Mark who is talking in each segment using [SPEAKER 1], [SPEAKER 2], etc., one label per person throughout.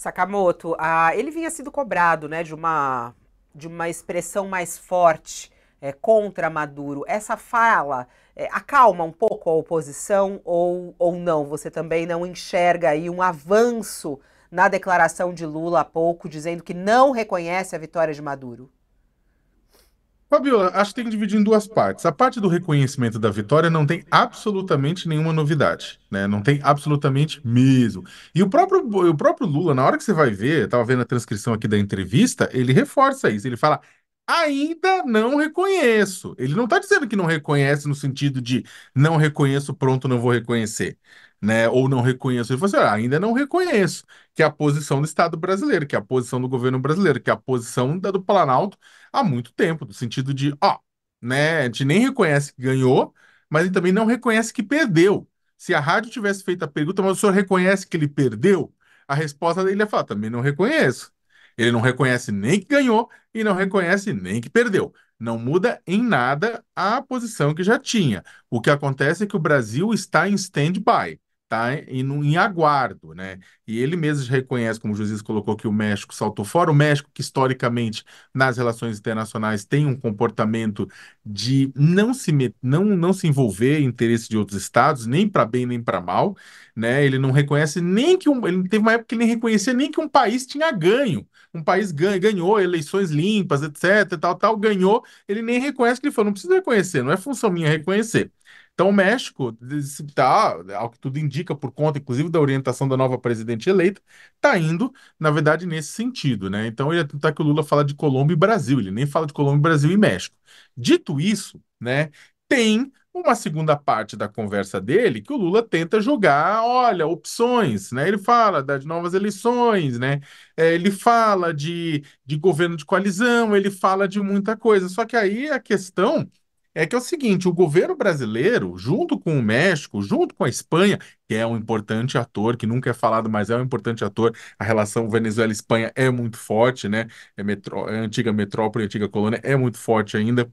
[SPEAKER 1] Sakamoto, ele vinha sendo cobrado, né, de uma expressão mais forte contra Maduro. Essa fala acalma um pouco a oposição ou não? Você também não enxerga aí um avanço na declaração de Lula há pouco, dizendo que não reconhece a vitória de Maduro?
[SPEAKER 2] Fabiola, acho que tem que dividir em duas partes. A parte do reconhecimento da vitória não tem absolutamente nenhuma novidade, né? Não tem absolutamente mesmo. E o próprio Lula, na hora que você vai ver, eu estava vendo a transcrição aqui da entrevista, ele reforça isso. Ele fala, ainda não reconheço. Ele não está dizendo que não reconhece no sentido de não reconheço, pronto, não vou reconhecer, né? Ou não reconheço. Ele falou assim, ainda não reconheço, que é a posição do Estado brasileiro, que é a posição do governo brasileiro, que é a posição do Planalto há muito tempo, no sentido de, ó, né, a gente nem reconhece que ganhou, mas ele também não reconhece que perdeu. Se a rádio tivesse feito a pergunta, mas o senhor reconhece que ele perdeu? A resposta dele é falar, também não reconheço. Ele não reconhece nem que ganhou e não reconhece nem que perdeu. Não muda em nada a posição que já tinha. O que acontece é que o Brasil está em stand-by, tá? Em aguardo, né? E ele mesmo reconhece, como o juiz colocou, que o México saltou fora. O México, que historicamente nas relações internacionais tem um comportamento de não se envolver em interesses de outros estados, nem para bem nem para mal, né? Ele não reconhece nem que ele teve uma época que ele nem reconhecia nem que um país tinha ganho. Um país ganhou eleições limpas, etc, tal, tal, ganhou, ele nem reconhece que ele falou, não precisa reconhecer, não é função minha reconhecer. Então, o México, tá, ao que tudo indica, por conta, inclusive, da orientação da nova presidente eleita, está indo na verdade, nesse sentido, né? Então, ele ia tentar que o Lula fala de Colômbia e Brasil, ele nem fala de Colômbia, Brasil e México. Dito isso, né, tem uma segunda parte da conversa dele que o Lula tenta jogar, olha, opções, né? Ele fala de novas eleições, né? Ele fala de governo de coalizão, ele fala de muita coisa. Só que aí a questão é que é o seguinte, o governo brasileiro, junto com o México, junto com a Espanha, que é um importante ator, que nunca é falado, mas é um importante ator, a relação Venezuela-Espanha é muito forte, né? É antiga metrópole, antiga colônia, é muito forte ainda.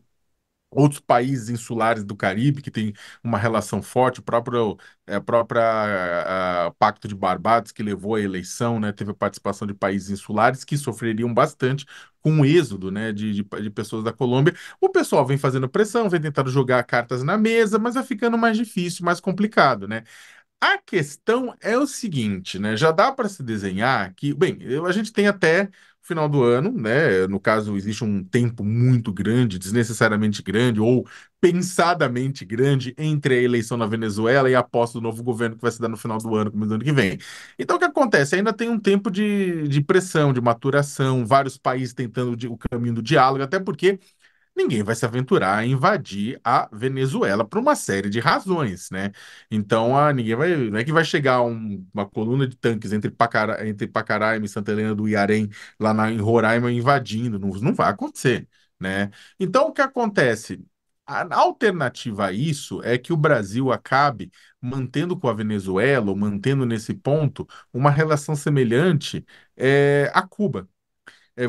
[SPEAKER 2] Outros países insulares do Caribe que têm uma relação forte, a própria Pacto de Barbados, que levou à eleição, né? Teve a participação de países insulares que sofreriam bastante com o êxodo, né, de pessoas da Colômbia. O pessoal vem fazendo pressão, vem tentando jogar cartas na mesa, mas vai ficando mais difícil, mais complicado, né? A questão é o seguinte, né? Já dá para se desenhar que, bem, a gente tem até o final do ano, né? No caso, existe um tempo muito grande, desnecessariamente grande ou pensadamente grande entre a eleição na Venezuela e a posse do novo governo que vai se dar no final do ano, começo do ano que vem. Então, o que acontece? Ainda tem um tempo de pressão, de maturação, vários países tentando o caminho do diálogo, até porque ninguém vai se aventurar a invadir a Venezuela por uma série de razões, né? Então, ninguém vai, não é que vai chegar uma coluna de tanques entre Pacaraima e Santa Helena do Iarém, em Roraima, invadindo, não, não vai acontecer, né? Então, o que acontece? A alternativa a isso é que o Brasil acabe mantendo com a Venezuela, ou mantendo nesse ponto, uma relação semelhante, a Cuba,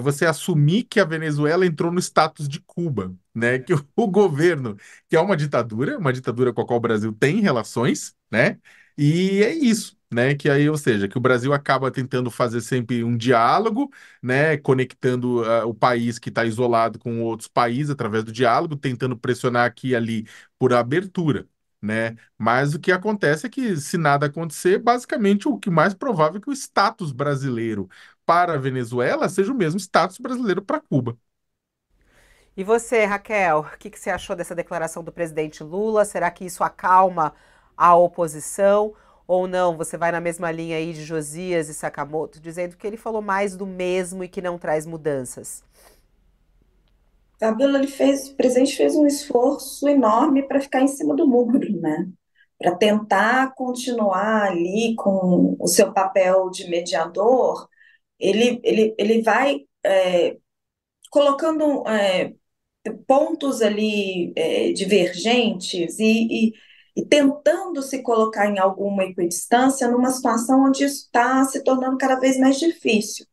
[SPEAKER 2] você assumir que a Venezuela entrou no status de Cuba, né? Que o governo, que é uma ditadura com a qual o Brasil tem relações, né? E é isso, né? Que aí, ou seja, que o Brasil acaba tentando fazer sempre um diálogo, né? Conectando o país que está isolado com outros países através do diálogo, tentando pressionar aqui e ali por abertura. Né? Mas o que acontece é que, se nada acontecer, basicamente o que mais provável é que o status brasileiro para a Venezuela seja o mesmo status brasileiro para Cuba.
[SPEAKER 1] E você, Raquel, o que você achou dessa declaração do presidente Lula? Será que isso acalma a oposição? Ou não? Você vai na mesma linha aí de Josias e Sakamoto, dizendo que ele falou mais do mesmo e que não traz mudanças.
[SPEAKER 3] Fabiola, o presidente fez um esforço enorme para ficar em cima do muro, né? Para tentar continuar ali com o seu papel de mediador, ele vai colocando pontos ali divergentes e tentando se colocar em alguma equidistância numa situação onde isso está se tornando cada vez mais difícil.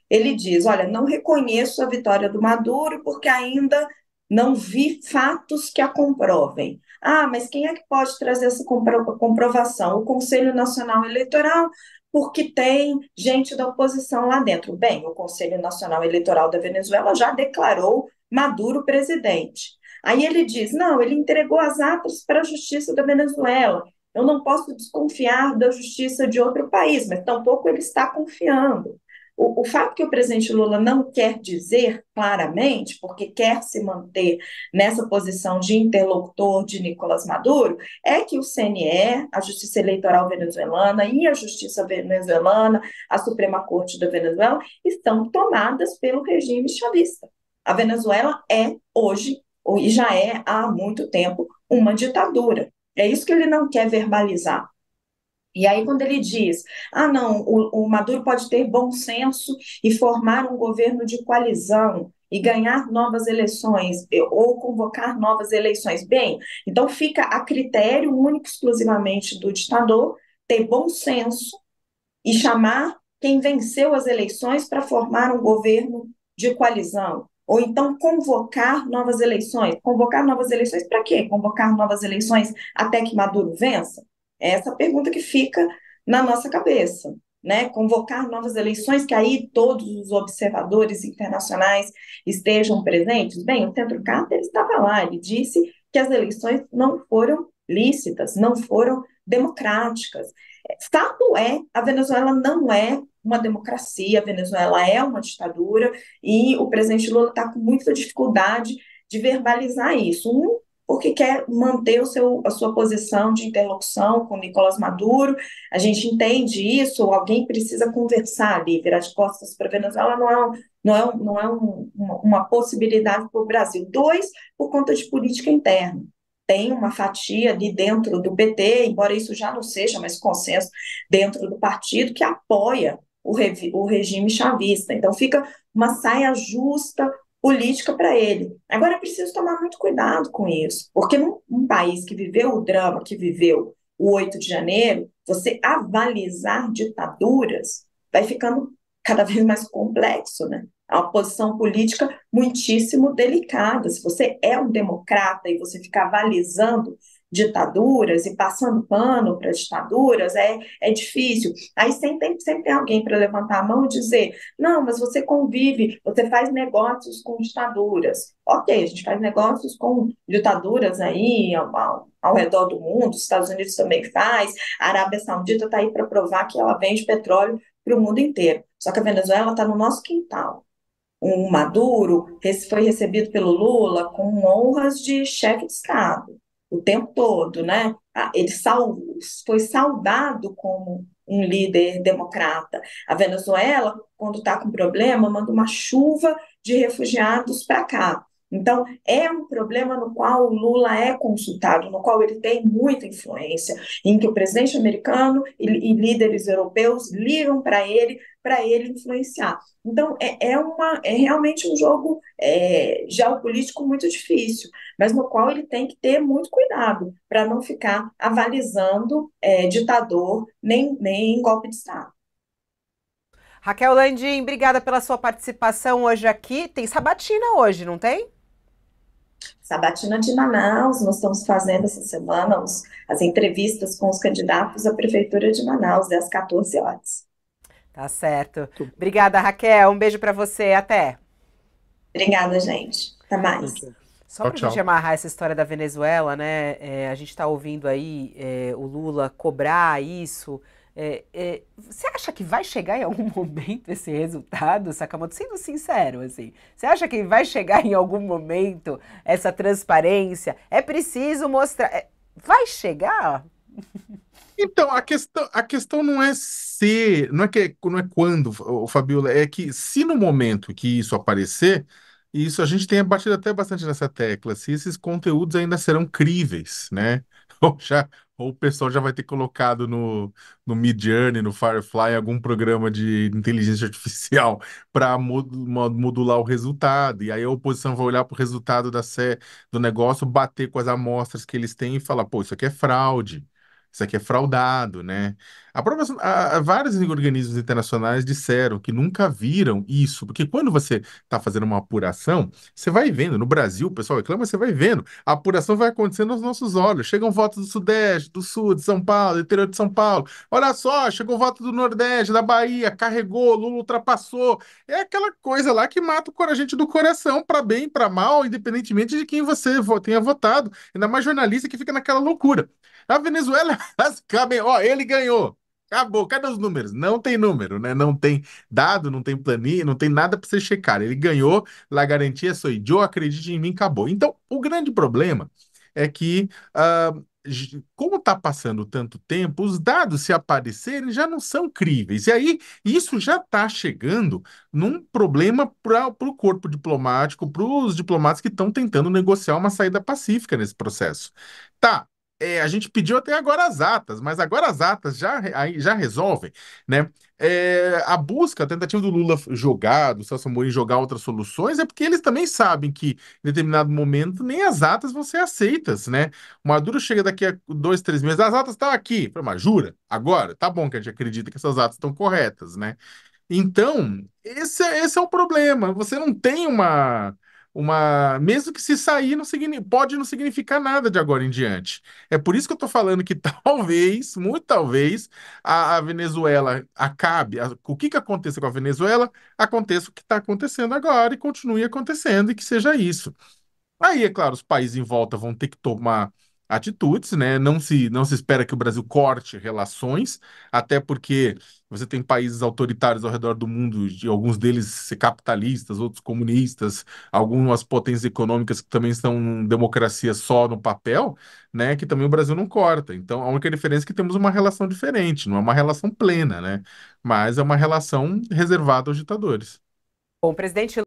[SPEAKER 3] Ele diz: olha, não reconheço a vitória do Maduro porque ainda não vi fatos que a comprovem. Ah, mas quem é que pode trazer essa comprovação? O Conselho Nacional Eleitoral? porque tem gente da oposição lá dentro. Bem, o Conselho Nacional Eleitoral da Venezuela já declarou Maduro presidente. Aí ele diz: não, ele entregou as atas para a justiça da Venezuela. Eu não posso desconfiar da justiça de outro país, mas tampouco ele está confiando. O fato que o presidente Lula não quer dizer claramente, porque quer se manter nessa posição de interlocutor de Nicolás Maduro, é que o CNE, a Justiça Eleitoral Venezuelana e a Justiça Venezuelana, a Suprema Corte da Venezuela, estão tomadas pelo regime chavista. A Venezuela é hoje, e já é há muito tempo, uma ditadura. É isso que ele não quer verbalizar. E aí, quando ele diz, não, o Maduro pode ter bom senso e formar um governo de coalizão e ganhar novas eleições, ou convocar novas eleições. Bem, então fica a critério único, exclusivamente do ditador, ter bom senso e chamar quem venceu as eleições para formar um governo de coalizão. Ou então convocar novas eleições. Convocar novas eleições para quê? Convocar novas eleições até que Maduro vença? É essa pergunta que fica na nossa cabeça. Né? Convocar novas eleições, que aí todos os observadores internacionais estejam presentes. Bem, o Centro Carter estava lá, ele disse que as eleições não foram lícitas, não foram democráticas. Fato é, a Venezuela não é uma democracia, a Venezuela é uma ditadura e o presidente Lula está com muita dificuldade de verbalizar isso. Porque quer manter a sua posição de interlocução com Nicolás Maduro, a gente entende isso, alguém precisa conversar ali, virar de costas para a Venezuela uma possibilidade para o Brasil. Dois, por conta de política interna tem uma fatia ali dentro do PT, embora isso já não seja mais consenso dentro do partido, que apoia o regime chavista. Então fica uma saia justa política para ele. Agora é preciso tomar muito cuidado com isso, porque num país que viveu o drama, que viveu o 8 de janeiro, você avalizar ditaduras vai ficando cada vez mais complexo, né? É uma posição política muitíssimo delicada. Se você é um democrata e você ficar avalizando ditaduras e passando pano para ditaduras, é difícil. Aí sempre tem alguém para levantar a mão e dizer: não, mas você convive, você faz negócios com ditaduras. Ok, a gente faz negócios com ditaduras aí ao redor do mundo, os Estados Unidos também faz, a Arábia Saudita está aí para provar que ela vende petróleo para o mundo inteiro. Só que a Venezuela está no nosso quintal. O Maduro foi recebido pelo Lula com honras de chefe de Estado o tempo todo, né? Ele foi saudado como um líder democrata. A Venezuela, quando está com problema, manda uma chuva de refugiados para cá. Então, é um problema no qual o Lula é consultado, no qual ele tem muita influência, em que o presidente americano e líderes europeus ligam para ele influenciar. Então, é realmente um jogo geopolítico muito difícil, mas no qual ele tem que ter muito cuidado para não ficar avalizando ditador nem golpe de Estado.
[SPEAKER 1] Raquel Landim, obrigada pela sua participação hoje aqui. Tem sabatina hoje, não tem?
[SPEAKER 3] Sabatina de Manaus, nós estamos fazendo essa semana as entrevistas com os candidatos à Prefeitura de Manaus, às 14 horas.
[SPEAKER 1] Tá certo. Obrigada, Raquel. Um beijo para você. Até.
[SPEAKER 3] Obrigada, gente. Até mais.
[SPEAKER 1] Só para a gente amarrar essa história da Venezuela, né? A gente está ouvindo aí o Lula cobrar isso. Você acha que vai chegar em algum momento esse resultado, Sakamoto? Sendo sincero, assim, você acha que vai chegar em algum momento essa transparência? É preciso mostrar. Vai chegar?
[SPEAKER 2] Então, a questão não é ser, não é quando, o Fabiola, é que se no momento que isso aparecer, isso a gente tem batido até bastante nessa tecla, se esses conteúdos ainda serão críveis, né? Ou o pessoal já vai ter colocado no Midjourney, no Firefly, algum programa de inteligência artificial para modular o resultado. E aí a oposição vai olhar para o resultado do negócio, bater com as amostras que eles têm e falar, pô, isso aqui é fraude. isso aqui é fraudado, né? Vários organismos internacionais disseram que nunca viram isso, porque quando você está fazendo uma apuração, você vai vendo, no Brasil, o pessoal reclama, você vai vendo, a apuração vai acontecendo aos nossos olhos. Chegam votos do Sudeste, do Sul, de São Paulo, do interior de São Paulo. Olha só, chegou voto do Nordeste, da Bahia, carregou, Lula ultrapassou. É aquela coisa lá que mata a gente do coração, para bem, para mal, independentemente de quem você tenha votado. Ainda mais jornalista que fica naquela loucura. A Venezuela, ó, ele ganhou. Acabou. Cadê os números? Não tem número, né? Não tem dado, não tem planilha, não tem nada para você checar. Ele ganhou, la garantia sou eu, acredite em mim, acabou. Então, o grande problema é que, como está passando tanto tempo, os dados, se aparecerem, já não são críveis. E aí, isso já está chegando num problema para o corpo diplomático, para os diplomatas que estão tentando negociar uma saída pacífica nesse processo. Tá. A gente pediu até agora as atas, mas agora as atas já resolvem, né? A busca, a tentativa do Lula jogar, do Celso Amorim jogar outras soluções, é porque eles também sabem que, em determinado momento, nem as atas vão ser aceitas, né? O Maduro chega daqui a 2, 3 meses, as atas estão aqui. Falei, mas jura? Agora? Tá bom que a gente acredita que essas atas estão corretas, né? Então, esse é o problema. Você não tem mesmo que se sair, pode não significar nada de agora em diante. É por isso que eu estou falando que talvez, muito talvez, a Venezuela acabe. O que aconteça com a Venezuela, aconteça o que está acontecendo agora e continue acontecendo e que seja isso. Aí, é claro, os países em volta vão ter que tomar atitudes, né? Não se espera que o Brasil corte relações, até porque você tem países autoritários ao redor do mundo, e alguns deles capitalistas, outros comunistas, algumas potências econômicas que também são democracia só no papel, né? Que também o Brasil não corta. Então, a única diferença é que temos uma relação diferente, não é uma relação plena, né? Mas é uma relação reservada aos ditadores.
[SPEAKER 1] Bom, presidente